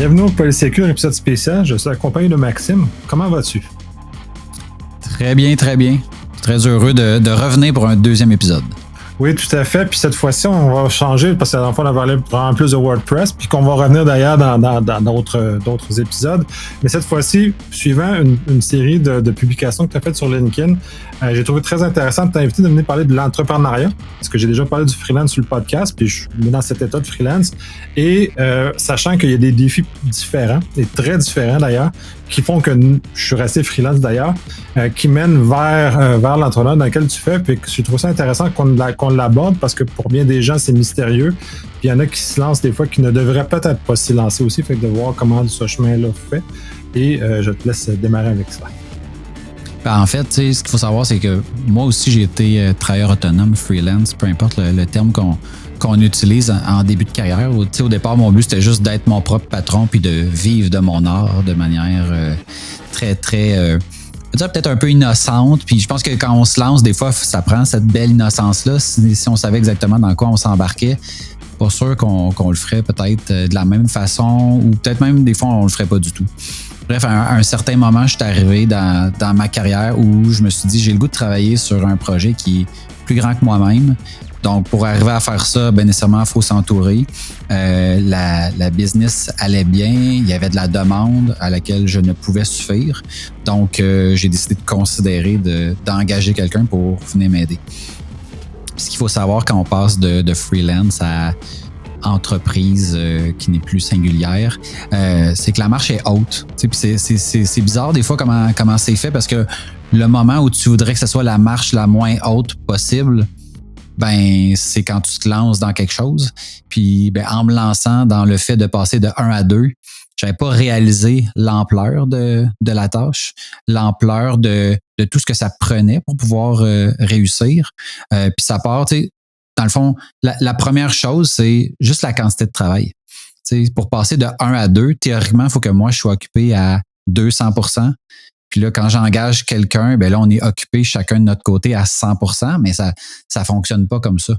Bienvenue au Polysécure, épisode spécial. Je suis accompagné de Maxime. Comment vas-tu? Très bien, très bien. Très heureux de revenir pour un deuxième épisode. Oui, tout à fait. Puis cette fois-ci, on va changer parce que la dernière fois, on a parlé vraiment plus de WordPress, puis qu'on va revenir d'ailleurs dans d'autres épisodes. Mais cette fois-ci, suivant une série de publications que tu as faites sur LinkedIn, j'ai trouvé très intéressant de t'inviter de venir parler de l'entrepreneuriat, parce que j'ai déjà parlé du freelance sur le podcast, puis je suis dans cet état de freelance. Et sachant qu'il y a des défis différents, et très différents d'ailleurs, qui font que je suis resté freelance d'ailleurs, qui mènent vers l'entrepreneuriat dans lequel tu fais. Puis je trouve ça intéressant qu'on l'aborde parce que pour bien des gens, c'est mystérieux. Puis il y en a qui se lancent des fois qui ne devraient peut-être pas s'y lancer aussi. Fait que de voir comment ce chemin-là fait. Et je te laisse démarrer avec ça. En fait, ce qu'il faut savoir, c'est que moi aussi, j'ai été travailleur autonome, freelance, peu importe le terme qu'on utilise en début de carrière. Au départ, mon but, c'était juste d'être mon propre patron puis de vivre de mon art de manière très, très... peut-être un peu innocente. Puis je pense que quand on se lance, des fois, ça prend cette belle innocence-là. Si on savait exactement dans quoi on s'embarquait, pas sûr qu'on le ferait peut-être de la même façon ou peut-être même des fois, on le ferait pas du tout. Bref, à un certain moment, je suis arrivé dans ma carrière où je me suis dit, j'ai le goût de travailler sur un projet qui est plus grand que moi-même. Donc, pour arriver à faire ça, bien nécessairement, il faut s'entourer. La business allait bien. Il y avait de la demande à laquelle je ne pouvais suffire. Donc, j'ai décidé de considérer d'engager quelqu'un pour venir m'aider. Ce qu'il faut savoir quand on passe de freelance à entreprise qui n'est plus singulière, c'est que la marche est haute. C'est bizarre des fois comment c'est fait parce que le moment où tu voudrais que ce soit la marche la moins haute possible, ben c'est quand tu te lances dans quelque chose. Puis ben, en me lançant dans le fait de passer de 1 à 2, j'avais pas réalisé l'ampleur de la tâche, l'ampleur de tout ce que ça prenait pour pouvoir réussir. Puis ça part, tu sais, dans le fond, la première chose, c'est juste la quantité de travail. Tu sais, pour passer de 1 à 2, théoriquement, il faut que moi, je sois occupé à 200%. Puis là, quand j'engage quelqu'un, ben là, on est occupé chacun de notre côté à 100%, mais ça fonctionne pas comme ça.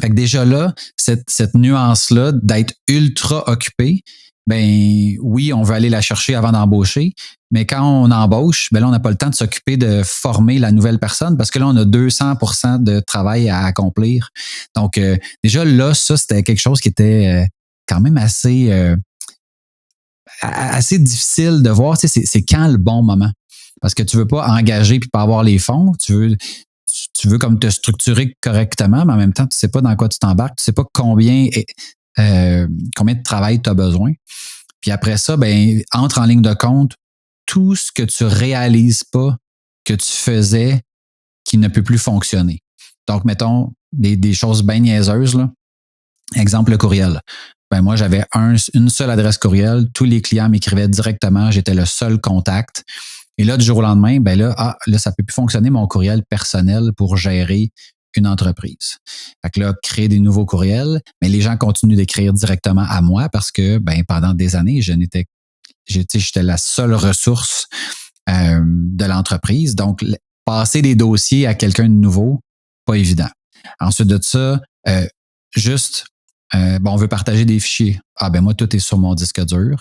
Fait que déjà là, cette nuance-là d'être ultra occupé, ben oui, on veut aller la chercher avant d'embaucher, mais quand on embauche, ben là, on n'a pas le temps de s'occuper de former la nouvelle personne parce que là, on a 200% de travail à accomplir. Donc, déjà là, ça, c'était quelque chose qui était quand même assez difficile de voir. Tu sais, c'est quand le bon moment? Parce que tu veux pas engager puis pas avoir les fonds. Tu veux comme te structurer correctement, mais en même temps, tu sais pas dans quoi tu t'embarques. Tu sais pas combien de travail tu as besoin. Puis après ça, ben entre en ligne de compte tout ce que tu réalises pas que tu faisais qui ne peut plus fonctionner. Donc, mettons des choses bien niaiseuses, là. Exemple, le courriel. Ben moi, j'avais une seule adresse courriel. Tous les clients m'écrivaient directement. J'étais le seul contact. Et là, du jour au lendemain, ben là, ça peut plus fonctionner mon courriel personnel pour gérer une entreprise. Fait que là, créer des nouveaux courriels, mais les gens continuent d'écrire directement à moi parce que, ben, pendant des années, j'étais la seule ressource de l'entreprise. Donc, passer des dossiers à quelqu'un de nouveau, pas évident. Ensuite de ça, on veut partager des fichiers. Ah ben moi, tout est sur mon disque dur.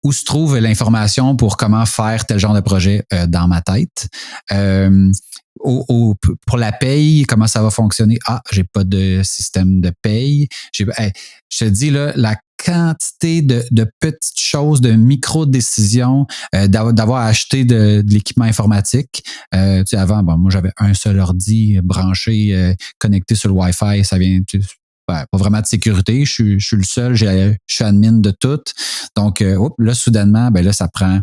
Où se trouve l'information pour comment faire tel genre de projet dans ma tête. Pour la paye, comment ça va fonctionner? Ah, j'ai pas de système de paye. Je te dis là, la quantité de petites choses, de micro-décisions, d'avoir acheté de l'équipement informatique. Tu sais, avant, moi, j'avais un seul ordi branché, connecté sur le Wi-Fi. Ça vient... pas vraiment de sécurité. Je suis le seul, je suis admin de tout. Donc, là, soudainement, ben là, ça prend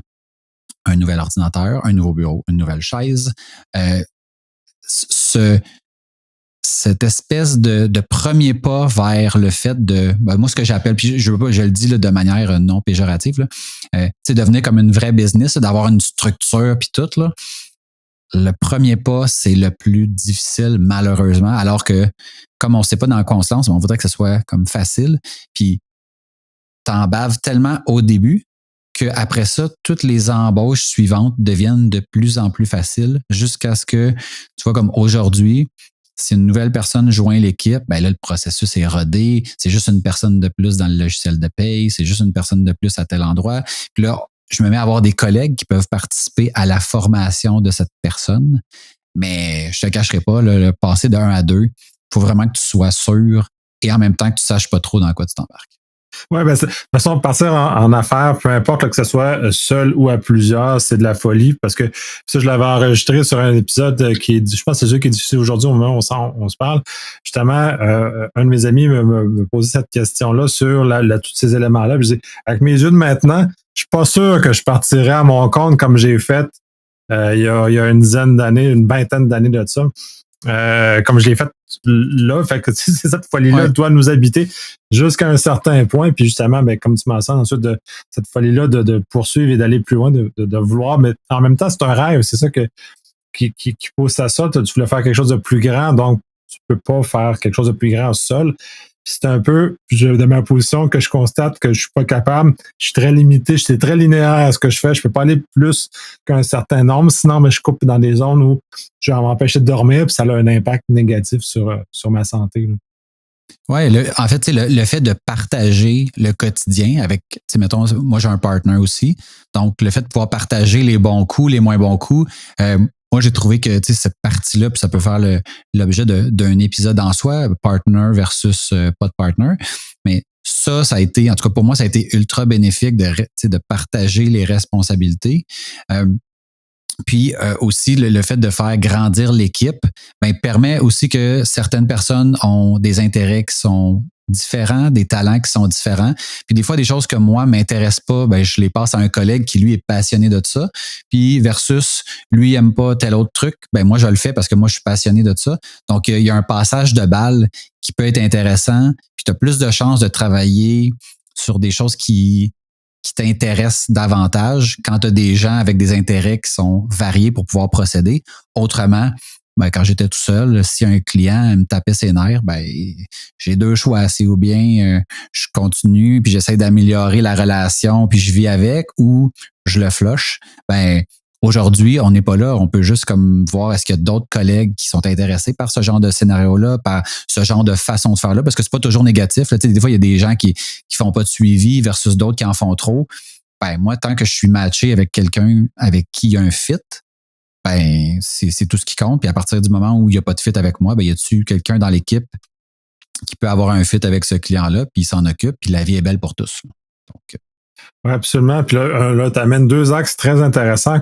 un nouvel ordinateur, un nouveau bureau, une nouvelle chaise. Cette espèce de premier pas vers le fait de... moi, ce que j'appelle, puis je le dis là, de manière non péjorative, là, devenir comme une vraie business, d'avoir une structure puis tout, là. Le premier pas, c'est le plus difficile, malheureusement, alors que, comme on ne sait pas dans quoi on se lance, on voudrait que ce soit comme facile. Puis, t'en baves tellement au début qu'après ça, toutes les embauches suivantes deviennent de plus en plus faciles jusqu'à ce que, tu vois, comme aujourd'hui, Si une nouvelle personne joint l'équipe, ben là, le processus est rodé. C'est juste une personne de plus dans le logiciel de paye. C'est juste une personne de plus à tel endroit. Puis là, je me mets à avoir des collègues qui peuvent participer à la formation de cette personne. Mais je te cacherai pas, le passer de 1 à 2, il faut vraiment que tu sois sûr et en même temps que tu saches pas trop dans quoi tu t'embarques. Ouais, ben, de toute façon, partir en affaires, peu importe là, que ce soit seul ou à plusieurs, c'est de la folie parce que ça, je l'avais enregistré sur un épisode qui est, je pense que c'est celui qui est diffusé aujourd'hui au moment où on se parle. Justement, un de mes amis me posait cette question-là sur tous ces éléments-là. Puis je dis, avec mes yeux de maintenant, je suis pas sûr que je partirais à mon compte comme j'ai fait il y a une dizaine d'années, une vingtaine d'années de ça. Comme je l'ai fait là, fait que c'est cette folie-là doit nous habiter jusqu'à un certain point, puis justement, ben, comme tu mentionnes, ensuite de cette folie-là de poursuivre et d'aller plus loin, de vouloir, mais en même temps, c'est un rêve, c'est ça qui pousse à ça. Tu voulais faire quelque chose de plus grand, donc tu peux pas faire quelque chose de plus grand seul. Puis c'est un peu de ma position que je constate que je suis pas capable. Je suis très limité, je suis très linéaire à ce que je fais. Je peux pas aller plus qu'un certain nombre, sinon mais je coupe dans des zones où je vais m'empêcher de dormir, puis ça a un impact négatif sur ma santé. Oui, en fait, le fait de partager le quotidien avec, mettons, moi j'ai un partner aussi, donc le fait de pouvoir partager les bons coups, les moins bons coups, moi j'ai trouvé que cette partie-là, puis ça peut faire l'objet d'un épisode en soi, partner versus pas de partner, mais ça a été, en tout cas pour moi, ça a été ultra bénéfique de partager les responsabilités. Puis aussi, le fait de faire grandir l'équipe permet aussi que certaines personnes ont des intérêts qui sont différents, des talents qui sont différents. Puis des fois, des choses que moi m'intéressent pas, je les passe à un collègue qui, lui, est passionné de ça. Puis versus, lui, aime pas tel autre truc, moi, je le fais parce que moi, je suis passionné de ça. Donc, il y a un passage de balle qui peut être intéressant. Puis tu as plus de chances de travailler sur des choses qui t'intéressent davantage quand tu as des gens avec des intérêts qui sont variés pour pouvoir procéder. Autrement, quand j'étais tout seul, si un client me tapait ses nerfs, j'ai deux choix. C'est ou bien je continue puis j'essaie d'améliorer la relation puis je vis avec, ou je le flush. Aujourd'hui, on n'est pas là. On peut juste comme voir est-ce qu'il y a d'autres collègues qui sont intéressés par ce genre de scénario-là, par ce genre de façon de faire-là, parce que c'est pas toujours négatif. Là. Des fois, il y a des gens qui font pas de suivi versus d'autres qui en font trop. Moi, tant que je suis matché avec quelqu'un avec qui il y a un fit, c'est tout ce qui compte. Puis à partir du moment où il n'y a pas de fit avec moi, y a-tu quelqu'un dans l'équipe qui peut avoir un fit avec ce client-là, puis il s'en occupe, puis la vie est belle pour tous. Donc, oui, absolument. Puis là tu amènes deux axes très intéressants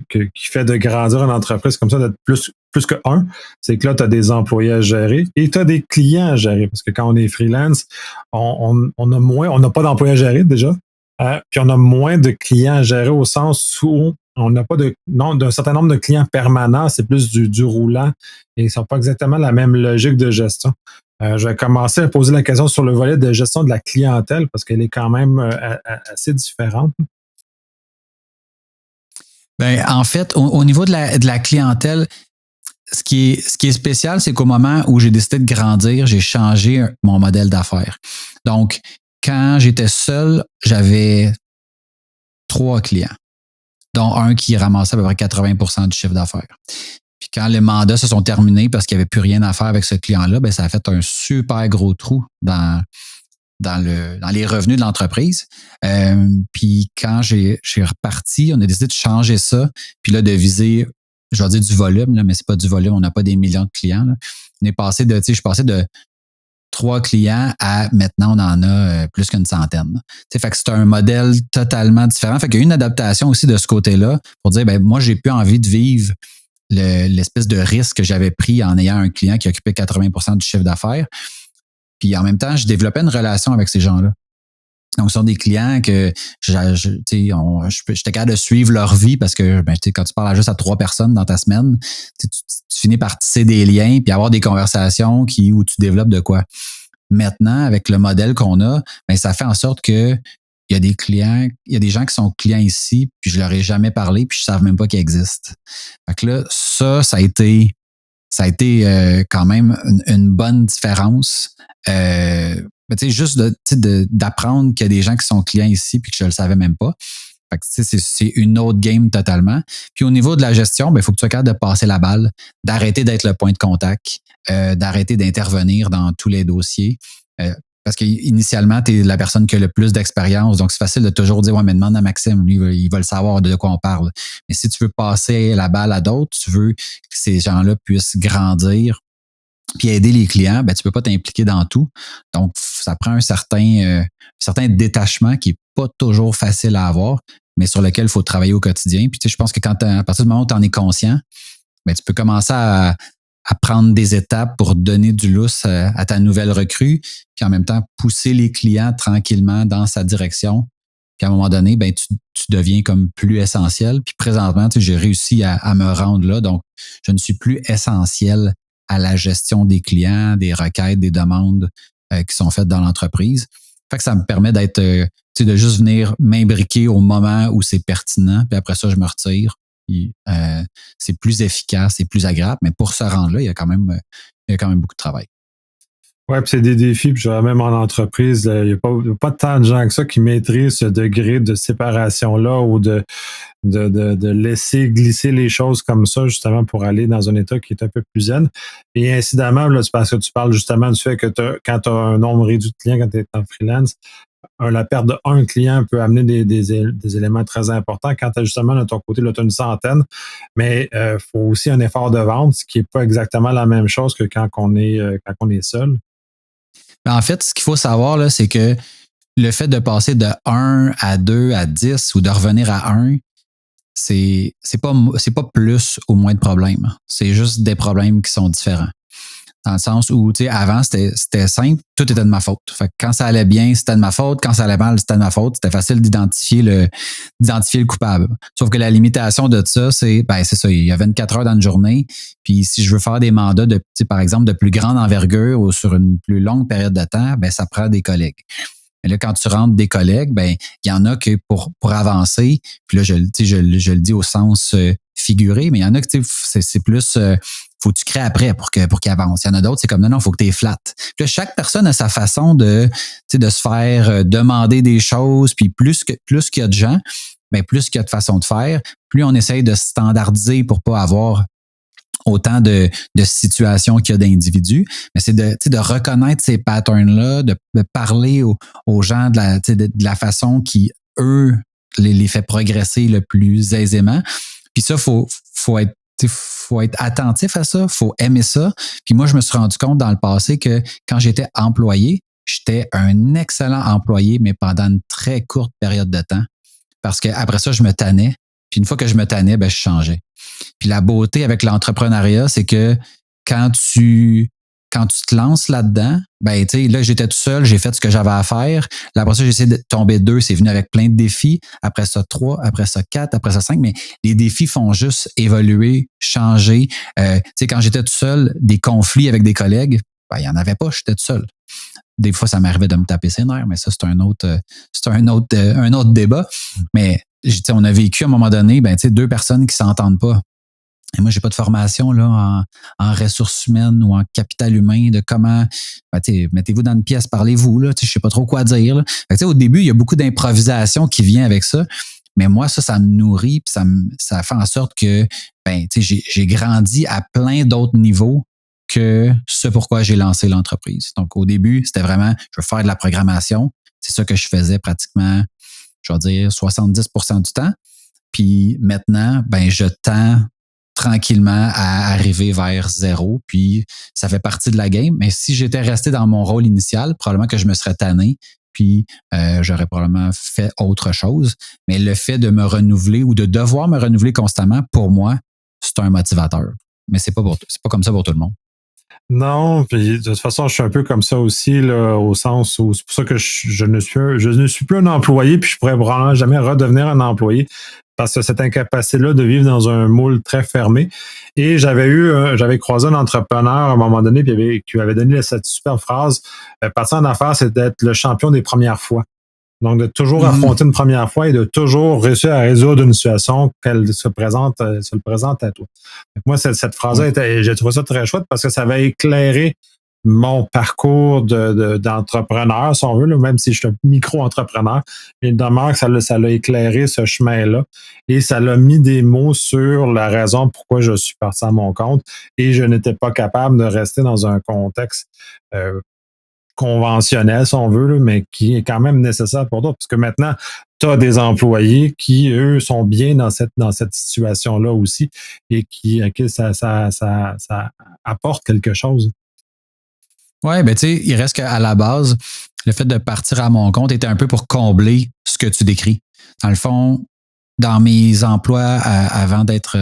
qui fait de grandir une entreprise comme ça, d'être plus que un. C'est que là, tu as des employés à gérer et tu as des clients à gérer. Parce que quand on est freelance, on n'a pas d'employés à gérer déjà. Puis on a moins de clients à gérer au sens où on n'a pas d'un certain nombre de clients permanents, c'est plus du roulant et ils ne sont pas exactement la même logique de gestion. Je vais commencer à poser la question sur le volet de gestion de la clientèle parce qu'elle est quand même assez différente. En fait, au niveau de la clientèle, ce qui est spécial, c'est qu'au moment où j'ai décidé de grandir, j'ai changé mon modèle d'affaires. Donc, quand j'étais seul, j'avais 3 clients, dont un qui ramassait à peu près 80% du chiffre d'affaires. Puis quand les mandats se sont terminés parce qu'il n'y avait plus rien à faire avec ce client-là, ça a fait un super gros trou dans les revenus de l'entreprise. Puis quand j'ai reparti, on a décidé de changer ça, puis là de viser, je vais dire du volume, là, mais c'est pas du volume, on n'a pas des millions de clients. Là. Je suis passé de 3 clients à maintenant on en a plus qu'une centaine. Fait que c'est un modèle totalement différent. Fait qu'il y a une adaptation aussi de ce côté-là pour dire, moi, j'ai plus envie de vivre l'espèce de risque que j'avais pris en ayant un client qui occupait 80% du chiffre d'affaires. Puis en même temps, je développais une relation avec ces gens-là. Donc, ce sont des clients que j'étais capable de suivre leur vie parce que quand tu parles juste à 3 personnes dans ta semaine, tu finis par tisser des liens puis avoir des conversations où tu développes de quoi. Maintenant, avec le modèle qu'on a, ça fait en sorte que il y a des clients, il y a des gens qui sont clients ici, puis je leur ai jamais parlé, puis je ne savais même pas qu'ils existent. Fait que là, ça a été quand même une bonne différence. Juste d'apprendre qu'il y a des gens qui sont clients ici puis que je ne le savais même pas. Fait que, c'est une autre game totalement. Puis au niveau de la gestion, il faut que tu sois capable de passer la balle, d'arrêter d'être le point de contact, d'arrêter d'intervenir dans tous les dossiers. Parce qu'initialement, tu es la personne qui a le plus d'expérience, donc c'est facile de toujours dire, ouais, mais demande à Maxime, lui, il va le savoir de quoi on parle. Mais si tu veux passer la balle à d'autres, tu veux que ces gens-là puissent grandir puis aider les clients, tu peux pas t'impliquer dans tout. Donc, ça prend un certain détachement qui est pas toujours facile à avoir, mais sur lequel il faut travailler au quotidien. Puis, je pense que à partir du moment où tu en es conscient, tu peux commencer à prendre des étapes pour donner du lousse à ta nouvelle recrue, puis en même temps, pousser les clients tranquillement dans sa direction. Puis à un moment donné, tu deviens comme plus essentiel. Puis présentement, j'ai réussi à me rendre là. Donc, je ne suis plus essentiel à la gestion des clients, des requêtes, des demandes qui sont faites dans l'entreprise. Fait que ça me permet d'être, de juste venir m'imbriquer au moment où c'est pertinent, puis après ça, je me retire. Puis, c'est plus efficace, c'est plus agréable, mais pour se rendre là, il y a quand même beaucoup de travail. Ouais, puis c'est des défis, puis même en entreprise, il n'y a pas tant de gens que ça qui maîtrisent ce degré de séparation-là ou de laisser glisser les choses comme ça, justement, pour aller dans un état qui est un peu plus zen. Et incidemment, là, c'est parce que tu parles justement du fait que quand tu as un nombre réduit de clients, quand tu es en freelance, la perte de un client peut amener des éléments très importants. Quand tu as justement de ton côté, là, tu as une centaine, mais il faut aussi un effort de vente, ce qui n'est pas exactement la même chose que quand on est seul. En fait, ce qu'il faut savoir, là, c'est que le fait de passer de 1 à 2 à 10 ou de revenir à 1, c'est pas plus ou moins de problèmes. C'est juste des problèmes qui sont différents. Dans le sens où, avant, c'était simple, tout était de ma faute. Fait que quand ça allait bien, c'était de ma faute. Quand ça allait mal, c'était de ma faute. C'était facile d'identifier le coupable. Sauf que la limitation de ça, c'est ça. Il y a 24 heures dans une journée. Puis si je veux faire des mandats par exemple, de plus grande envergure ou sur une plus longue période de temps, ça prend des collègues. Mais là, quand tu rentres des collègues, il y en a que pour avancer, puis là, je le dis au sens figuré, mais il y en a que c'est plus faut que tu crées après pour qu'il avance. Il y en a d'autres, c'est comme non, faut que tu es flat. Puis là, chaque personne a sa façon de se faire demander des choses, puis plus qu'il y a de gens, plus qu'il y a de façons de faire, plus on essaye de standardiser pour pas avoir autant de situations qu'il y a d'individus, mais c'est de reconnaître ces patterns-là, de parler aux gens de la façon qui, eux, les fait progresser le plus aisément. Puis ça, faut être attentif à ça, faut aimer ça. Puis moi, je me suis rendu compte dans le passé que quand j'étais employé, j'étais un excellent employé, mais pendant une très courte période de temps. Parce qu'après ça, je me tannais. Puis une fois que je me tannais, je changeais. Puis la beauté avec l'entrepreneuriat, c'est que quand tu te lances là-dedans, là, j'étais tout seul, j'ai fait ce que j'avais à faire. Là, après ça, j'ai essayé de tomber 2, c'est venu avec plein de défis. Après ça, 3, après ça, 4, après ça, 5. Mais les défis font juste évoluer, changer. Quand j'étais tout seul, des conflits avec des collègues, il n'y en avait pas, j'étais tout seul. Des fois, ça m'arrivait de me taper ses nerfs, mais ça, c'est un autre débat. Mais on a vécu à un moment donné, 2 personnes qui s'entendent pas. Et moi, j'ai pas de formation là en ressources humaines ou en capital humain de comment. Mettez-vous dans une pièce, parlez-vous là. Je sais pas trop quoi dire. Là. Au début, il y a beaucoup d'improvisation qui vient avec ça. Mais moi, ça me nourrit, puis ça fait en sorte que j'ai grandi à plein d'autres niveaux que ce pourquoi j'ai lancé l'entreprise. Donc, au début, c'était vraiment, je veux faire de la programmation. C'est ça que je faisais pratiquement, je vais dire, 70% du temps. Puis maintenant, je tends tranquillement à arriver vers 0. Puis, ça fait partie de la game. Mais si j'étais resté dans mon rôle initial, probablement que je me serais tanné. Puis, j'aurais probablement fait autre chose. Mais le fait de me renouveler ou de devoir me renouveler constamment, pour moi, c'est un motivateur. Mais c'est pas comme ça pour tout le monde. Non, puis de toute façon, je suis un peu comme ça aussi, là, au sens où c'est pour ça que je ne suis plus un employé, puis je pourrais probablement jamais redevenir un employé parce que cette incapacité-là de vivre dans un moule très fermé. Et j'avais croisé un entrepreneur à un moment donné qui m'avait donné cette super phrase, partir en affaires, c'est d'être le champion des premières fois. Donc, de toujours affronter une première fois et de toujours réussir à résoudre une situation qu'elle se le présente à toi. Donc, moi, cette phrase-là, j'ai trouvé ça très chouette parce que ça va éclairer mon parcours d'entrepreneur, si on veut, là, même si je suis un micro-entrepreneur, il demeure que ça l'a éclairé ce chemin-là et ça l'a mis des mots sur la raison pourquoi je suis parti à mon compte et je n'étais pas capable de rester dans un contexte euh, conventionnel, si on veut, là, mais qui est quand même nécessaire pour d'autres. Parce que maintenant, tu as des employés qui, eux, sont bien dans cette situation-là aussi et à qui ça apporte quelque chose. Ouais, ben tu sais, il reste qu'à la base, le fait de partir à mon compte était un peu pour combler ce que tu décris. Dans le fond, dans mes emplois avant d'être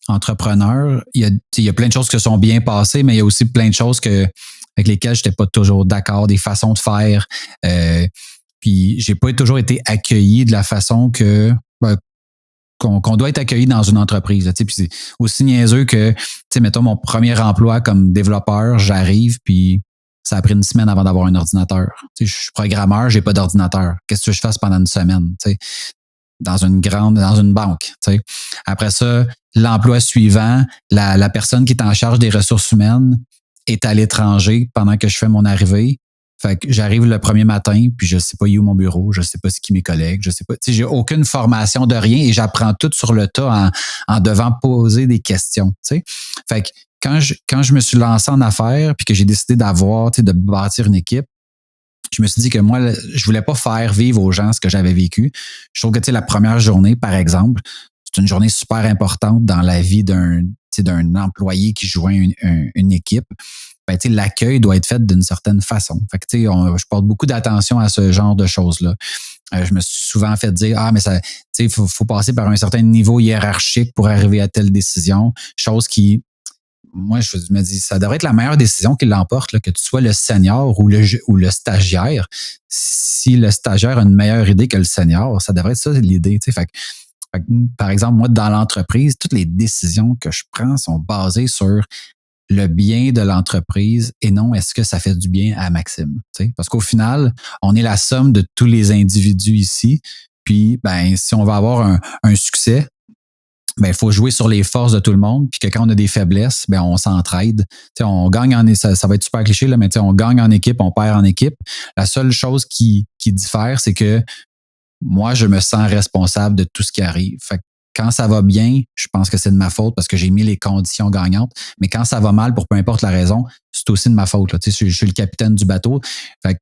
entrepreneur, il y a plein de choses qui se sont bien passées, mais il y a aussi plein de choses avec lesquelles je n'étais pas toujours d'accord, des façons de faire. Puis j'ai pas toujours été accueilli de la façon qu'on doit être accueilli dans une entreprise. Puis c'est aussi niaiseux que, mettons, mon premier emploi comme développeur, j'arrive, puis ça a pris une semaine avant d'avoir un ordinateur. Je suis programmeur, j'ai pas d'ordinateur. Qu'est-ce que je fasse pendant une semaine? Dans une banque. Après ça, l'emploi suivant, la personne qui est en charge des ressources humaines est à l'étranger pendant que je fais mon arrivée. Fait que j'arrive le premier matin, puis je sais pas où mon bureau, je sais pas c'est qui mes collègues, je sais pas. J'ai aucune formation de rien et j'apprends tout sur le tas en devant poser des questions. T'sais. Fait que quand je me suis lancé en affaires puis que j'ai décidé de bâtir une équipe, je me suis dit que moi, je voulais pas faire vivre aux gens ce que j'avais vécu. Je trouve que la première journée, par exemple, c'est une journée super importante dans la vie d'un employé qui joint une équipe. Ben, l'accueil doit être fait d'une certaine façon. Fait que, je porte beaucoup d'attention à ce genre de choses-là. Je me suis souvent fait dire, mais ça, faut passer par un certain niveau hiérarchique pour arriver à telle décision. Chose qui, moi, je me dis, ça devrait être la meilleure décision qui l'emporte, là, que tu sois le senior ou le stagiaire. Si le stagiaire a une meilleure idée que le senior, ça devrait être ça l'idée. Fait que, par exemple, moi, dans l'entreprise, toutes les décisions que je prends sont basées sur le bien de l'entreprise et non est-ce que ça fait du bien à Maxime. Parce qu'au final, on est la somme de tous les individus ici. Puis, si on va avoir un succès, il faut jouer sur les forces de tout le monde, puis que quand on a des faiblesses, on s'entraide. On gagne ça va être super cliché, là, mais on gagne en équipe, on perd en équipe. La seule chose qui diffère, c'est que moi, je me sens responsable de tout ce qui arrive. Fait que quand ça va bien, je pense que c'est de ma faute parce que j'ai mis les conditions gagnantes. Mais quand ça va mal, pour peu importe la raison, c'est aussi de ma faute. Là. Je suis le capitaine du bateau. Fait que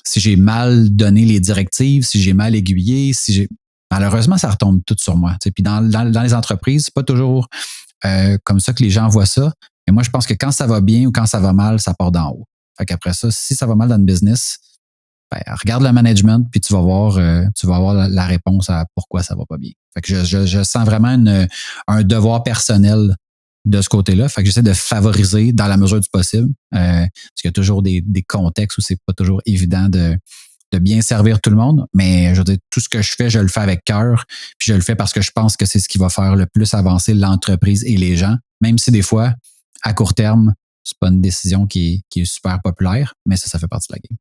si j'ai mal donné les directives, si j'ai mal aiguillé, malheureusement, ça retombe tout sur moi. Puis dans les entreprises, c'est pas toujours comme ça que les gens voient ça. Mais moi, je pense que quand ça va bien ou quand ça va mal, ça part d'en haut. Fait qu'après ça, si ça va mal dans le business, regarde le management, puis tu vas voir la réponse à pourquoi ça va pas bien. Fait que je sens vraiment un devoir personnel de ce côté-là. Fait que j'essaie de favoriser dans la mesure du possible. Parce qu'il y a toujours des contextes où c'est pas toujours évident de bien servir tout le monde. Mais je veux dire, tout ce que je fais, je le fais avec cœur. Puis je le fais parce que je pense que c'est ce qui va faire le plus avancer l'entreprise et les gens. Même si des fois, à court terme, c'est pas une décision qui est super populaire, mais ça fait partie de la game.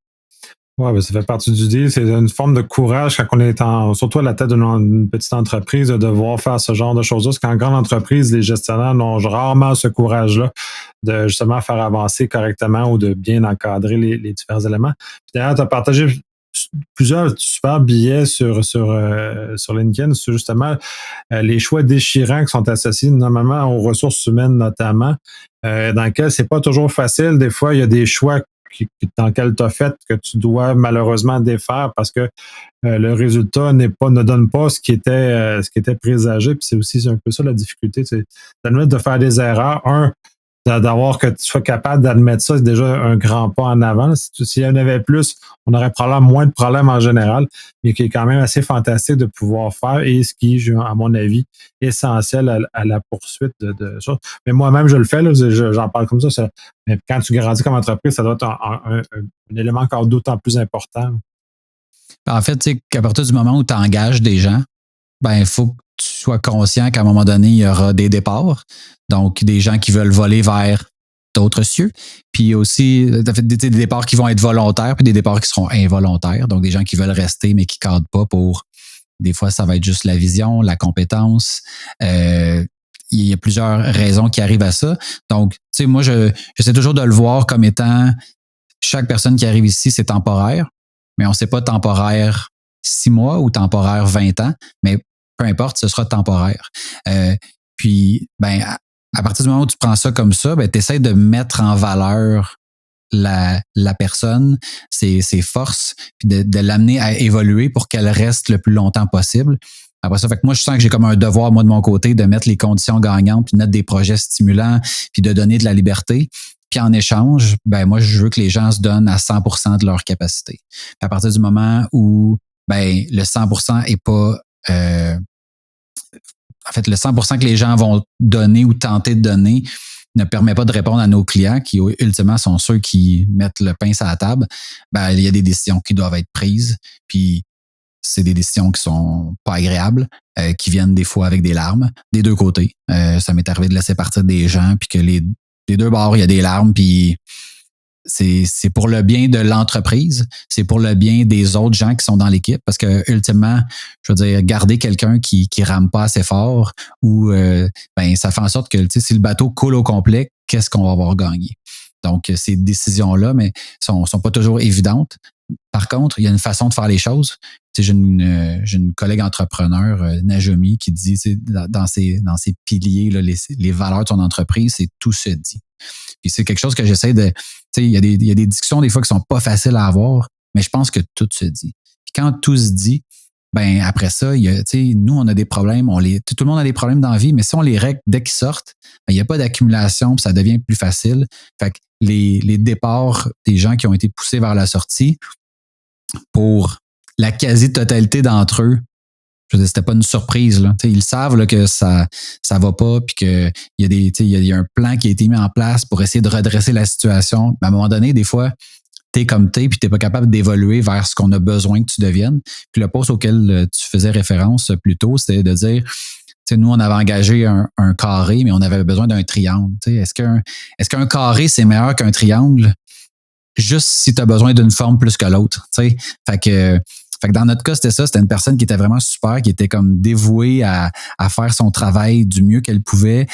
Oui, ça fait partie du deal. C'est une forme de courage quand on est surtout à la tête d'une petite entreprise, de devoir faire ce genre de choses-là. Parce qu'en grande entreprise, les gestionnaires n'ont rarement ce courage-là de justement faire avancer correctement ou de bien encadrer les différents éléments. Puis d'ailleurs, tu as partagé plusieurs super billets sur LinkedIn sur justement les choix déchirants qui sont associés normalement aux ressources humaines notamment, dans lesquels c'est pas toujours facile. Des fois, il y a des choix dans lequel tu as fait que tu dois malheureusement défaire parce que le résultat ne donne pas ce qui était présagé. Puis c'est aussi un peu ça la difficulté, c'est d'admettre de faire des erreurs. D'avoir que tu sois capable d'admettre ça, c'est déjà un grand pas en avant. S'il y en avait plus, on aurait probablement moins de problèmes en général, mais qui est quand même assez fantastique de pouvoir faire et ce qui est, à mon avis, essentiel à la poursuite de choses. Mais moi-même, je le fais, là, j'en parle comme ça. Mais quand tu grandis comme entreprise, ça doit être un élément encore d'autant plus important. En fait, tu sais, qu'à partir du moment où tu engages des gens, il faut que tu sois conscient qu'à un moment donné, il y aura des départs. Donc, des gens qui veulent voler vers d'autres cieux. Puis aussi, des départs qui vont être volontaires, puis des départs qui seront involontaires. Donc, des gens qui veulent rester, mais qui ne cadrent pas pour... Des fois, ça va être juste la vision, la compétence. Il il y a plusieurs raisons qui arrivent à ça. Donc, tu sais, moi, j'essaie toujours de le voir comme étant chaque personne qui arrive ici, c'est temporaire, mais on ne sait pas temporaire 6 mois ou temporaire 20 ans, mais peu importe, ce sera temporaire. Puis, ben, à partir du moment où tu prends ça comme ça, ben, tu essaies de mettre en valeur la personne, ses forces, puis de l'amener à évoluer pour qu'elle reste le plus longtemps possible. Après ça, fait que moi, je sens que j'ai comme un devoir, moi, de mon côté, de mettre les conditions gagnantes, puis de mettre des projets stimulants, puis de donner de la liberté. Puis en échange, ben moi, je veux que les gens se donnent à 100% de leur capacité. Puis à partir du moment où ben le 100% est pas... en fait, le 100% que les gens vont donner ou tenter de donner ne permet pas de répondre à nos clients qui, ultimement, sont ceux qui mettent le pain sur la table. Ben, il y a des décisions qui doivent être prises. Puis c'est des décisions qui sont pas agréables, qui viennent des fois avec des larmes, des deux côtés. Ça m'est arrivé de laisser partir des gens, puis que les deux bords, il y a des larmes, puis c'est pour le bien de l'entreprise, c'est pour le bien des autres gens qui sont dans l'équipe, parce que ultimement, je veux dire, garder quelqu'un qui rame pas assez fort, ou ben ça fait en sorte que, tu sais, si le bateau coule au complet, qu'est-ce qu'on va avoir gagné? Donc, ces décisions-là, mais sont pas toujours évidentes. Par contre, il y a une façon de faire les choses. Tu sais, j'ai une collègue entrepreneur, Najomi, qui dit, tu sais, dans ses piliers, là, les valeurs de son entreprise, c'est tout se dit. Puis c'est quelque chose que j'essaie de... Tu sais, il y a des discussions des fois qui sont pas faciles à avoir, mais je pense que tout se dit. Puis quand tout se dit, ben après ça, tu sais, nous, on a des problèmes, tout le monde a des problèmes dans la vie, mais si on les règle dès qu'ils sortent, ben, il n'y a pas d'accumulation, puis ça devient plus facile. Fait que les départs des gens qui ont été poussés vers la sortie, pour la quasi-totalité d'entre eux, je veux dire, c'était pas une surprise, là. Tu sais, ils savent là, que ça va pas, puis qu'il y a il y a un plan qui a été mis en place pour essayer de redresser la situation. Mais à un moment donné, des fois, t'es comme t'es, puis t'es pas capable d'évoluer vers ce qu'on a besoin que tu deviennes. Puis le poste auquel tu faisais référence plus tôt, c'était de dire, tu sais, nous, on avait engagé un carré, mais on avait besoin d'un triangle. Tu sais, est-ce qu'un carré, c'est meilleur qu'un triangle? Juste si tu as besoin d'une forme plus que l'autre. Tu sais. Fait que dans notre cas, c'était ça. C'était une personne qui était vraiment super, qui était comme dévouée à faire son travail du mieux qu'elle pouvait.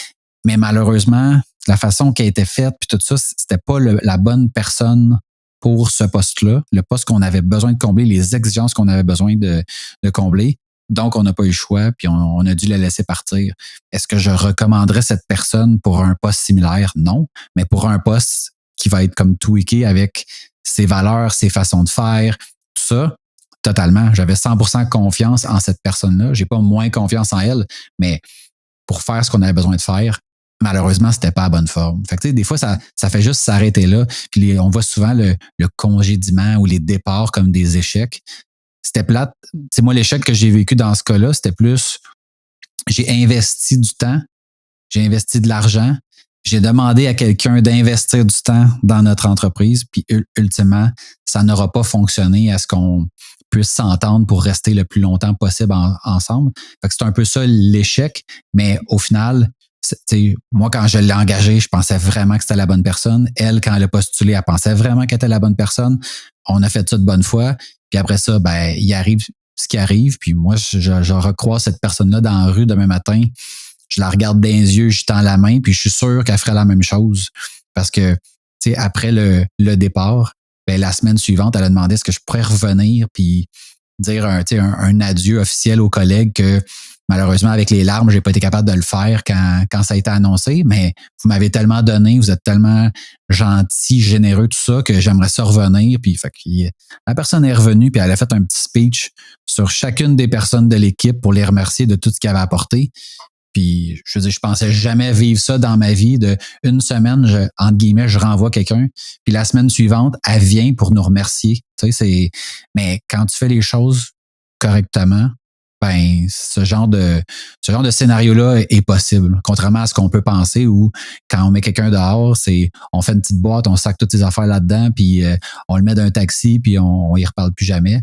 Mais malheureusement, la façon qu'elle était faite, puis tout ça, c'était pas la bonne personne pour ce poste-là. Le poste qu'on avait besoin de combler, les exigences qu'on avait besoin de combler. Donc, on n'a pas eu le choix, puis on a dû la laisser partir. Est-ce que je recommanderais cette personne pour un poste similaire? Non. Mais pour un poste qui va être comme tweaké avec ses valeurs, ses façons de faire, tout ça, totalement. J'avais 100% confiance en cette personne-là. J'ai pas moins confiance en elle, mais pour faire ce qu'on avait besoin de faire, malheureusement, c'était pas à bonne forme. Fait que, tu sais, des fois, ça fait juste s'arrêter là. Puis on voit souvent le congédiement ou les départs comme des échecs. C'était plate. C'est moi, l'échec que j'ai vécu dans ce cas-là, c'était plus, j'ai investi du temps, j'ai investi de l'argent, j'ai demandé à quelqu'un d'investir du temps dans notre entreprise, puis ultimement, ça n'aura pas fonctionné à ce qu'on puisse s'entendre pour rester le plus longtemps possible ensemble. Fait que c'est un peu ça l'échec, mais au final, moi, quand je l'ai engagée, je pensais vraiment que c'était la bonne personne. Elle, quand elle a postulé, elle pensait vraiment qu'elle était la bonne personne. On a fait ça de bonne foi. Puis après ça, ben, il arrive ce qui arrive. Puis moi, je recroise cette personne-là dans la rue demain matin. Je la regarde dans les yeux, je tends la main, puis je suis sûr qu'elle ferait la même chose. Parce que, tu sais, après le départ, ben, la semaine suivante, elle a demandé est-ce que je pourrais revenir puis dire un adieu officiel aux collègues que malheureusement, avec les larmes, j'ai pas été capable de le faire quand ça a été annoncé, mais vous m'avez tellement donné, vous êtes tellement gentil, généreux, tout ça, que j'aimerais ça revenir. Puis la personne est revenue, puis elle a fait un petit speech sur chacune des personnes de l'équipe pour les remercier de tout ce qu'elle avait apporté. Puis, je veux dire, je pensais jamais vivre ça dans ma vie. De une semaine, entre guillemets, je renvoie quelqu'un. Puis la semaine suivante, elle vient pour nous remercier. Tu sais, mais quand tu fais les choses correctement, ben, ce genre de scénario-là est possible. Contrairement à ce qu'on peut penser où quand on met quelqu'un dehors, on fait une petite boîte, on sac toutes ses affaires là-dedans, puis on le met dans un taxi, puis on y reparle plus jamais.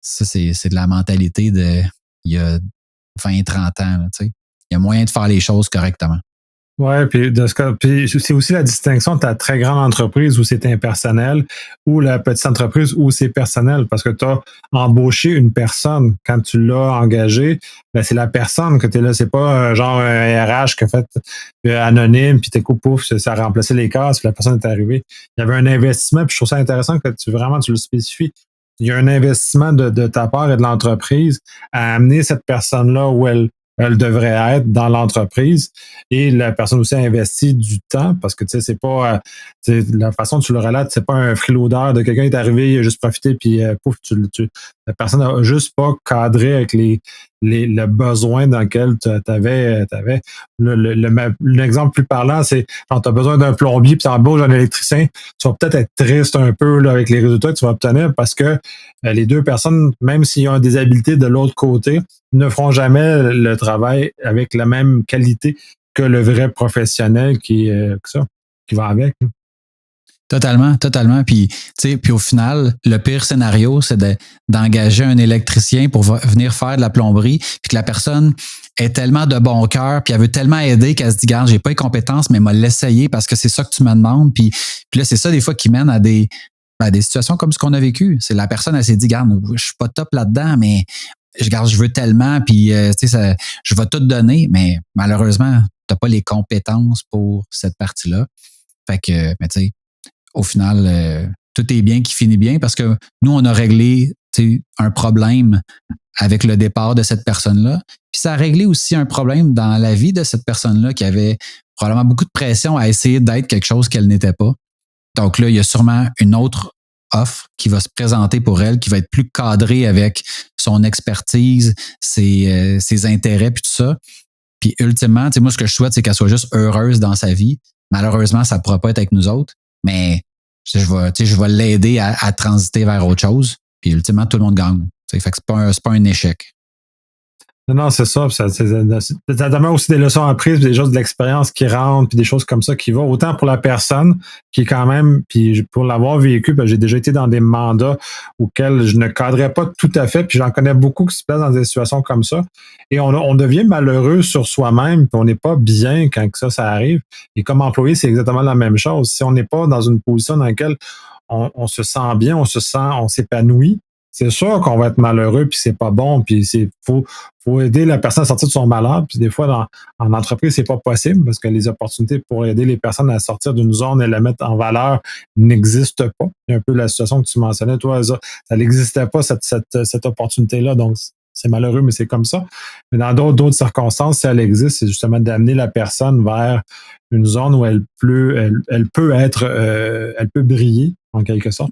Ça, c'est de la mentalité de il y a 20-30 ans, tu sais. Il y a moyen de faire les choses correctement. Ouais, puis c'est aussi la distinction de ta très grande entreprise où c'est impersonnel ou la petite entreprise où c'est personnel parce que tu as embauché une personne quand tu l'as engagé, ben c'est la personne que tu es là, c'est pas genre un RH qui a fait anonyme puis t'es coup pouf, ça a remplacé les cases, puis la personne est arrivée. Il y avait un investissement, puis je trouve ça intéressant que tu le spécifies. Il y a un investissement de ta part et de l'entreprise à amener cette personne-là où elle devrait être dans l'entreprise. Et la personne aussi a investi du temps parce que tu sais, c'est pas la façon dont tu le relates, c'est pas un freeloader de quelqu'un qui est arrivé, il a juste profité, puis pouf, la personne a juste pas cadré avec le besoin dans lequel tu avais. L'exemple plus parlant, c'est quand tu as besoin d'un plombier puis tu embauches un électricien, tu vas peut-être être triste un peu là, avec les résultats que tu vas obtenir parce que les deux personnes, même s'ils ont des habiletés de l'autre côté, ne feront jamais le travail avec la même qualité que le vrai professionnel qui va avec. Totalement, totalement. Puis, tu sais, puis au final, le pire scénario, c'est d'engager un électricien pour venir faire de la plomberie, puis que la personne est tellement de bon cœur, puis elle veut tellement aider qu'elle se dit, garde, j'ai pas les compétences, mais m'a l'essayer parce que c'est ça que tu me demandes. Puis là, c'est ça des fois qui mène à des situations comme ce qu'on a vécu. C'est la personne, elle s'est dit, garde, je suis pas top là-dedans, mais je veux tellement, puis tu sais, je vais tout donner, mais malheureusement, t'as pas les compétences pour cette partie-là. Fait que, mais tu sais, au final, tout est bien qui finit bien parce que nous, on a réglé un problème avec le départ de cette personne-là. Puis ça a réglé aussi un problème dans la vie de cette personne-là qui avait probablement beaucoup de pression à essayer d'être quelque chose qu'elle n'était pas. Donc là, il y a sûrement une autre offre qui va se présenter pour elle, qui va être plus cadrée avec son expertise, ses intérêts, puis tout ça. Puis ultimement, moi, ce que je souhaite, c'est qu'elle soit juste heureuse dans sa vie. Malheureusement, ça ne pourra pas être avec nous autres, mais je vais l'aider à transiter vers autre chose. Puis ultimement, tout le monde gagne. Fait que c'est pas un échec. Non, c'est ça. Ça demande aussi des leçons apprises, puis des choses de l'expérience qui rentrent, puis des choses comme ça qui vont. Autant pour la personne qui est quand même, puis pour l'avoir vécu, j'ai déjà été dans des mandats auxquels je ne cadrais pas tout à fait, puis j'en connais beaucoup qui se placent dans des situations comme ça. Et on devient malheureux sur soi-même, puis on n'est pas bien quand ça arrive. Et comme employé, c'est exactement la même chose. Si on n'est pas dans une position dans laquelle on se sent bien, on s'épanouit, c'est sûr qu'on va être malheureux, puis c'est pas bon, puis faut aider la personne à sortir de son malheur, puis des fois, en entreprise, c'est pas possible, parce que les opportunités pour aider les personnes à sortir d'une zone et la mettre en valeur n'existent pas. C'est un peu la situation que tu mentionnais, toi, ça n'existait pas, cette opportunité-là, donc c'est malheureux, mais c'est comme ça. Mais dans d'autres circonstances, si elle existe, c'est justement d'amener la personne vers une zone où elle peut être, elle peut briller, en quelque sorte.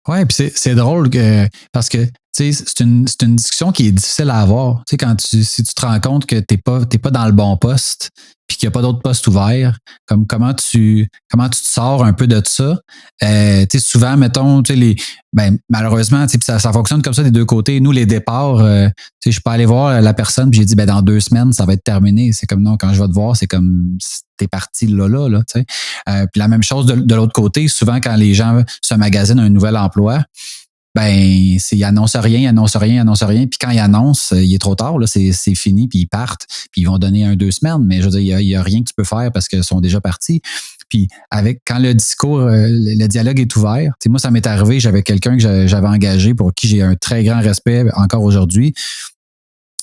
Ouais, puis c'est drôle parce que c'est une discussion qui est difficile à avoir. Tu sais, si tu te rends compte que t'es pas dans le bon poste, puis qu'il n'y a pas d'autres postes ouverts, comment tu te sors un peu de ça. Tu sais, souvent, mettons, malheureusement, tu sais, ça fonctionne comme ça des deux côtés. Nous, les départs, tu sais, je peux aller voir la personne, puis j'ai dit, dans 2 semaines, ça va être terminé. C'est comme non, quand je vais te voir, c'est comme t'es parti là, tu sais. Puis la même chose de l'autre côté, souvent quand les gens se magasinent un nouvel emploi, ils annoncent rien. Puis quand ils annoncent, il est trop tard, là, c'est fini, puis ils partent, puis ils vont donner 2 semaines. Mais je veux dire, il y a rien que tu peux faire parce qu'ils sont déjà partis. Puis quand le discours, le dialogue est ouvert, tu sais, moi, ça m'est arrivé, j'avais quelqu'un que j'avais engagé pour qui j'ai un très grand respect encore aujourd'hui,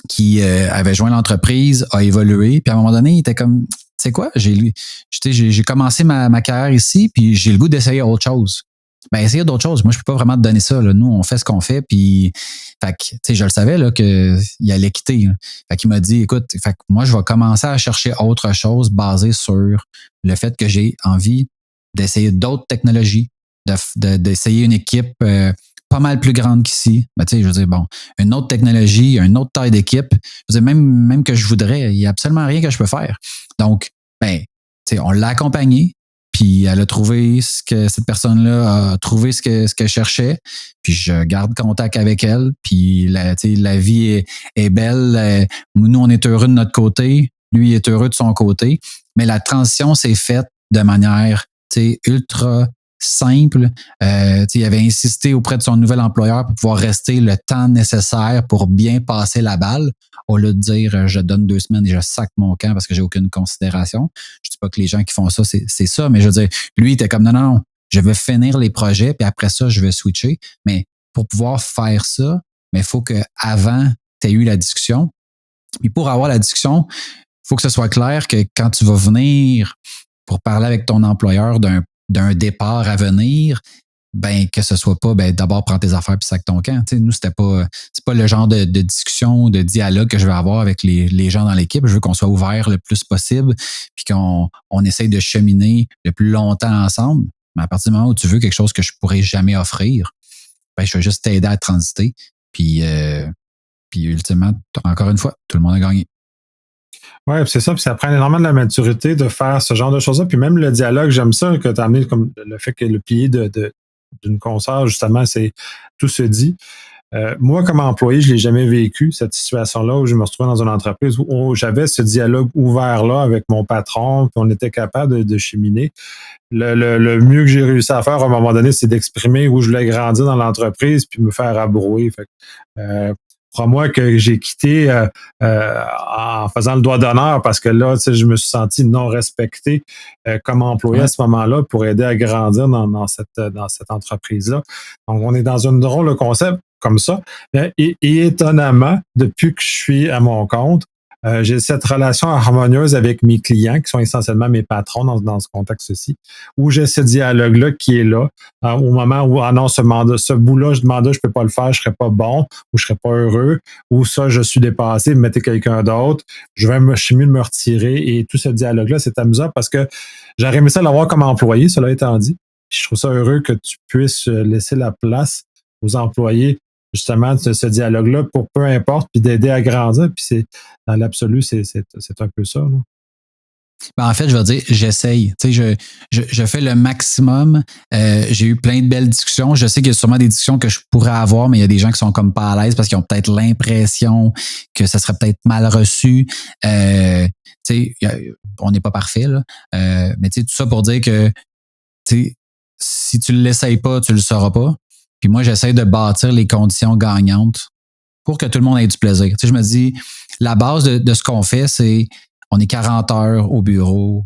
qui avait joint l'entreprise, a évolué, puis à un moment donné, il était comme, tu sais quoi, j'ai commencé ma carrière ici, puis j'ai le goût d'essayer autre chose. Essayer d'autres choses. Moi, je peux pas vraiment te donner ça. Là. Nous, on fait ce qu'on fait, puis je le savais là, qu'il allait quitter. Là. Fait qu'il m'a dit, écoute, moi, je vais commencer à chercher autre chose basé sur le fait que j'ai envie d'essayer d'autres technologies, d'essayer une équipe pas mal plus grande qu'ici. Je veux dire, bon, une autre technologie, une autre taille d'équipe. Je veux dire, même que je voudrais, il n'y a absolument rien que je peux faire. Donc, on l'a accompagné. Puis elle a trouvé ce que cette personne-là a trouvé ce qu'elle cherchait. Puis je garde contact avec elle. Puis la vie est belle. Nous, on est heureux de notre côté. Lui est heureux de son côté. Mais la transition s'est faite de manière ultra simple. Il avait insisté auprès de son nouvel employeur pour pouvoir rester le temps nécessaire pour bien passer la balle, au lieu de dire je donne 2 semaines et je sac mon camp parce que j'ai aucune considération. Je dis pas que les gens qui font ça, c'est ça, mais je veux dire, lui, il était comme non, je vais finir les projets, puis après ça, je vais switcher. Mais pour pouvoir faire ça, mais il faut qu'avant, tu aies eu la discussion. Puis pour avoir la discussion, il faut que ce soit clair que quand tu vas venir pour parler avec ton employeur d'un départ à venir, ben que ce soit pas d'abord prends tes affaires puis sac ton camp. Tu sais, nous, c'est pas le genre de discussion, de dialogue que je veux avoir avec les gens dans l'équipe. Je veux qu'on soit ouvert le plus possible puis qu'on essaye de cheminer le plus longtemps ensemble. Mais à partir du moment où tu veux quelque chose que je pourrais jamais offrir, ben je vais juste t'aider à transiter. Puis ultimement, encore une fois, tout le monde a gagné. Oui, c'est ça, puis ça prend énormément de la maturité de faire ce genre de choses-là. Puis même le dialogue, j'aime ça que tu as amené, comme le fait que le pilier d'une console, justement, c'est tout se dit. Moi, comme employé, je l'ai jamais vécu, cette situation-là, où je me retrouvais dans une entreprise où j'avais ce dialogue ouvert-là avec mon patron, puis on était capable de cheminer. Le mieux que j'ai réussi à faire à un moment donné, c'est d'exprimer où je voulais grandir dans l'entreprise, puis me faire abrouer. Fait crois-moi que j'ai quitté en faisant le doigt d'honneur parce que là, je me suis senti non respecté comme employé à ce moment-là pour aider à grandir dans cette entreprise-là. Donc, on est dans un drôle de concept comme ça. Et étonnamment, depuis que je suis à mon compte, j'ai cette relation harmonieuse avec mes clients, qui sont essentiellement mes patrons dans ce contexte-ci, où j'ai ce dialogue-là qui est là, au moment où, non, ce bout-là, je peux pas le faire, je serais pas bon, ou je serais pas heureux, ou ça, je suis dépassé, mettez quelqu'un d'autre, je vais mieux de me retirer, et tout ce dialogue-là, c'est amusant parce que j'aurais aimé ça l'avoir comme employé, cela étant dit. Puis je trouve ça heureux que tu puisses laisser la place aux employés justement ce dialogue-là pour peu importe, puis d'aider à grandir. Puis c'est dans l'absolu, c'est un peu ça. Là. Ben en fait, je vais dire, j'essaye. Tu sais, je fais le maximum. J'ai eu plein de belles discussions. Je sais qu'il y a sûrement des discussions que je pourrais avoir, mais il y a des gens qui sont comme pas à l'aise parce qu'ils ont peut-être l'impression que ça serait peut-être mal reçu. Tu sais, on n'est pas parfait, là. Mais tu sais, tout ça pour dire que tu sais, si tu ne l'essayes pas, tu ne le sauras pas. Puis moi, j'essaie de bâtir les conditions gagnantes pour que tout le monde ait du plaisir. Tu sais, je me dis, la base de ce qu'on fait, c'est on est 40 heures au bureau.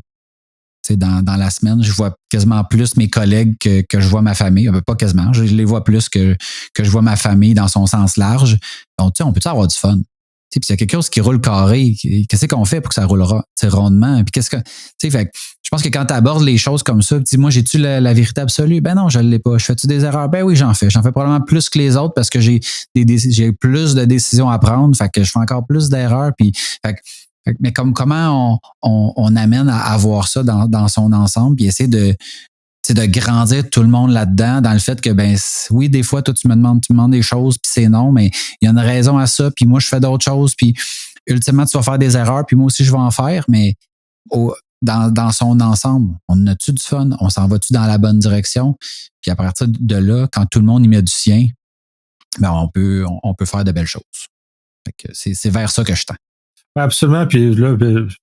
Tu sais, dans la semaine, je vois quasiment plus mes collègues que je vois ma famille. Pas quasiment, je les vois plus que je vois ma famille dans son sens large. Donc, tu sais, on peut avoir du fun. Puis s'il y a quelque chose qui roule carré, qu'est-ce qu'on fait pour que ça roulera rondement? Puis qu'est-ce que. Fait que je pense que quand tu abordes les choses comme ça, dis moi, j'ai-tu la vérité absolue? Ben non, je ne l'ai pas. Je fais-tu des erreurs? Ben oui, j'en fais. J'en fais probablement plus que les autres parce que j'ai plus de décisions à prendre. Fait que je fais encore plus d'erreurs. Puis, mais comment on amène à voir ça dans son ensemble, puis essayer de grandir tout le monde là-dedans, dans le fait que, ben oui, des fois, toi, tu me demandes des choses, puis c'est non, mais il y a une raison à ça, puis moi, je fais d'autres choses, puis ultimement, tu vas faire des erreurs, puis moi aussi, je vais en faire, mais dans son ensemble, on a-tu du fun? On s'en va-tu dans la bonne direction? Puis à partir de là, quand tout le monde y met du sien, ben on peut faire de belles choses. Fait que c'est vers ça que je tends. Absolument, puis là,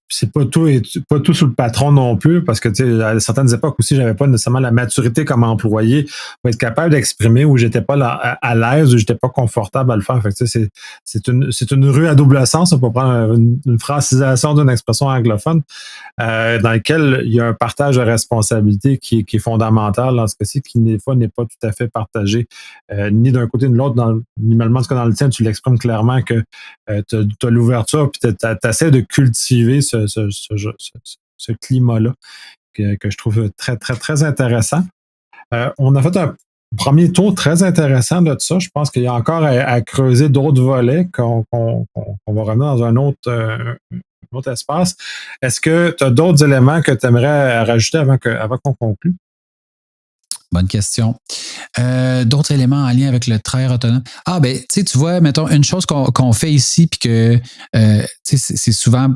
c'est pas tout sous le patron non plus, parce que tu sais, à certaines époques aussi, j'avais pas nécessairement la maturité comme employé pour être capable d'exprimer où j'étais pas à l'aise, où j'étais pas confortable à le faire. Fait que tu sais, c'est une rue à double sens, pour prendre une francisation d'une expression anglophone, dans laquelle il y a un partage de responsabilité qui est fondamental dans ce cas-ci, qui des fois n'est pas tout à fait partagé, ni d'un côté ni de l'autre. Minimalement, en tout cas, dans le tien, tu l'exprimes clairement que tu as l'ouverture, puis tu essaies de cultiver ce climat-là que je trouve très, très, très intéressant. On a fait un premier tour très intéressant de ça. Je pense qu'il y a encore à creuser d'autres volets qu'on va revenir dans un autre espace. Est-ce que tu as d'autres éléments que tu aimerais rajouter avant qu'on conclue? Bonne question. D'autres éléments en lien avec le travail autonome. Ah, ben, tu vois, mettons, une chose qu'on fait ici, puis que c'est souvent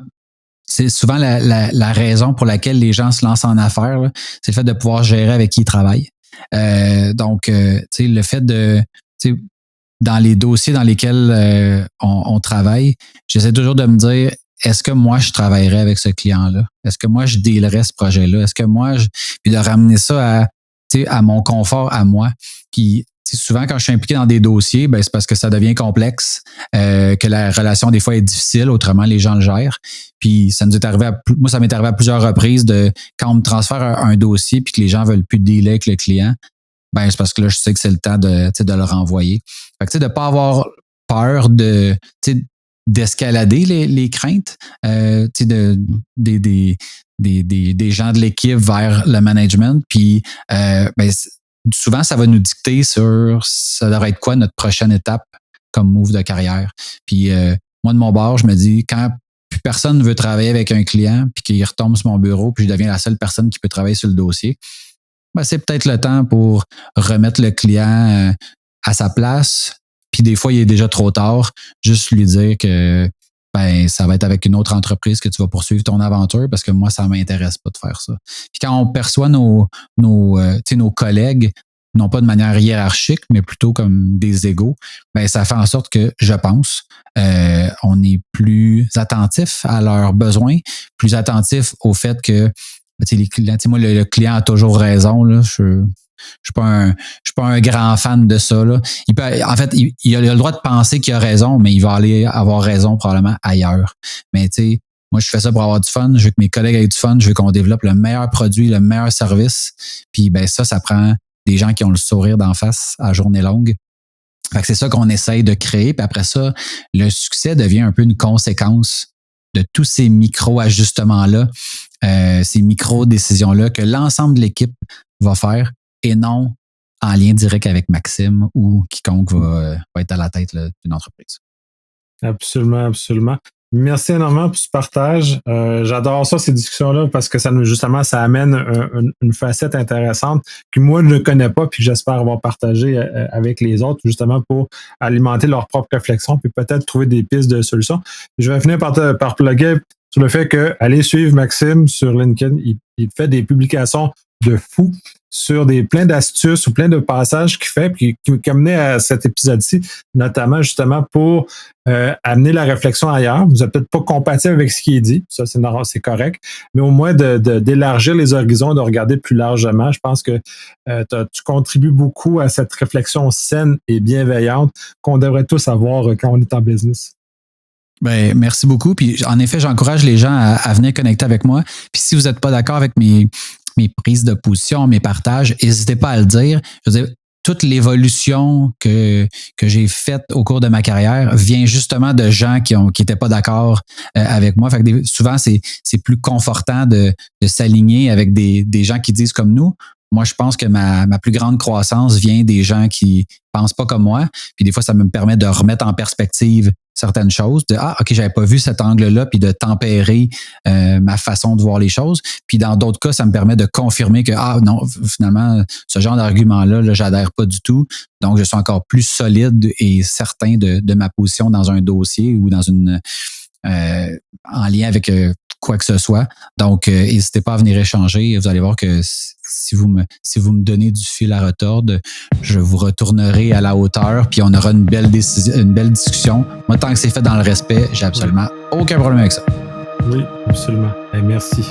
la raison pour laquelle les gens se lancent en affaires, là, c'est le fait de pouvoir gérer avec qui ils travaillent. Donc, le fait de, dans les dossiers dans lesquels on travaille, j'essaie toujours de me dire, est-ce que moi, je travaillerais avec ce client-là? Est-ce que moi, je dealerais ce projet-là? Est-ce que moi, puis de ramener ça à à mon confort, à moi. Puis souvent, quand je suis impliqué dans des dossiers, ben, c'est parce que ça devient complexe, que la relation, des fois, est difficile. Autrement, les gens le gèrent. Puis, ça nous est arrivé moi, ça m'est arrivé à plusieurs reprises quand on me transfère un dossier puis que les gens veulent plus dealer avec le client, ben, c'est parce que là, je sais que c'est le temps de le renvoyer. Fait que, de pas avoir peur d'escalader les craintes, des gens de l'équipe vers le management. Puis, ben, souvent, ça va nous dicter sur ça devrait être quoi notre prochaine étape comme move de carrière. Puis moi, de mon bord, je me dis, quand plus personne ne veut travailler avec un client puis qu'il retombe sur mon bureau puis je deviens la seule personne qui peut travailler sur le dossier, ben, c'est peut-être le temps pour remettre le client à sa place. Puis des fois, il est déjà trop tard. Juste lui dire que ben, ça va être avec une autre entreprise que tu vas poursuivre ton aventure parce que moi, ça m'intéresse pas de faire ça. Puis quand on perçoit nos collègues, non pas de manière hiérarchique, mais plutôt comme des égaux, ben, ça fait en sorte que, je pense, on est plus attentif à leurs besoins, plus attentif au fait que les clients, moi, le client a toujours raison, là. Je suis pas un grand fan de ça, là. En fait, il a le droit de penser qu'il a raison, mais il va aller avoir raison probablement ailleurs. Mais tu sais, moi, je fais ça pour avoir du fun. Je veux que mes collègues aient du fun. Je veux qu'on développe le meilleur produit, le meilleur service. Puis ben ça prend des gens qui ont le sourire d'en face à journée longue. Fait que c'est ça qu'on essaye de créer. Puis après ça, le succès devient un peu une conséquence de tous ces micro-ajustements-là, ces micro-décisions-là que l'ensemble de l'équipe va faire et non en lien direct avec Maxime ou quiconque va être à la tête d'une entreprise. Absolument, absolument. Merci énormément pour ce partage. J'adore ça, ces discussions-là, parce que ça amène une facette intéressante que moi, je ne connais pas puis que j'espère avoir partagé avec les autres, justement pour alimenter leur propre réflexion puis peut-être trouver des pistes de solutions. Je vais finir par plugger sur le fait que allez suivre Maxime sur LinkedIn. Il fait des publications de fou sur plein d'astuces ou plein de passages qu'il fait puis qui amenaient à cet épisode-ci, notamment justement pour amener la réflexion ailleurs. Vous n'êtes peut-être pas compatible avec ce qui est dit, ça c'est correct, mais au moins d'élargir les horizons, de regarder plus largement. Je pense que tu contribues beaucoup à cette réflexion saine et bienveillante qu'on devrait tous avoir quand on est en business. Ben, merci beaucoup. Puis en effet, j'encourage les gens à venir connecter avec moi. Puis si vous n'êtes pas d'accord avec mes prises de position, mes partages, n'hésitez pas à le dire. Je veux dire, toute l'évolution que j'ai faite au cours de ma carrière vient justement de gens qui étaient pas d'accord avec moi. Fait que souvent, c'est plus confortant de s'aligner avec des gens qui disent comme nous. Moi, je pense que ma plus grande croissance vient des gens qui pensent pas comme moi. Puis des fois, ça me permet de remettre en perspective certaines choses, OK, j'avais pas vu cet angle-là, puis de tempérer ma façon de voir les choses. Puis dans d'autres cas, ça me permet de confirmer que non, finalement, ce genre d'argument-là, j'adhère pas du tout. Donc, je suis encore plus solide et certain de ma position dans un dossier ou dans en lien avec quoi que ce soit. Donc, n'hésitez pas à venir échanger. Vous allez voir que si vous me donnez du fil à retordre, je vous retournerai à la hauteur, puis on aura une belle discussion. Moi, tant que c'est fait dans le respect, j'ai absolument aucun problème avec ça. Oui, absolument. Merci.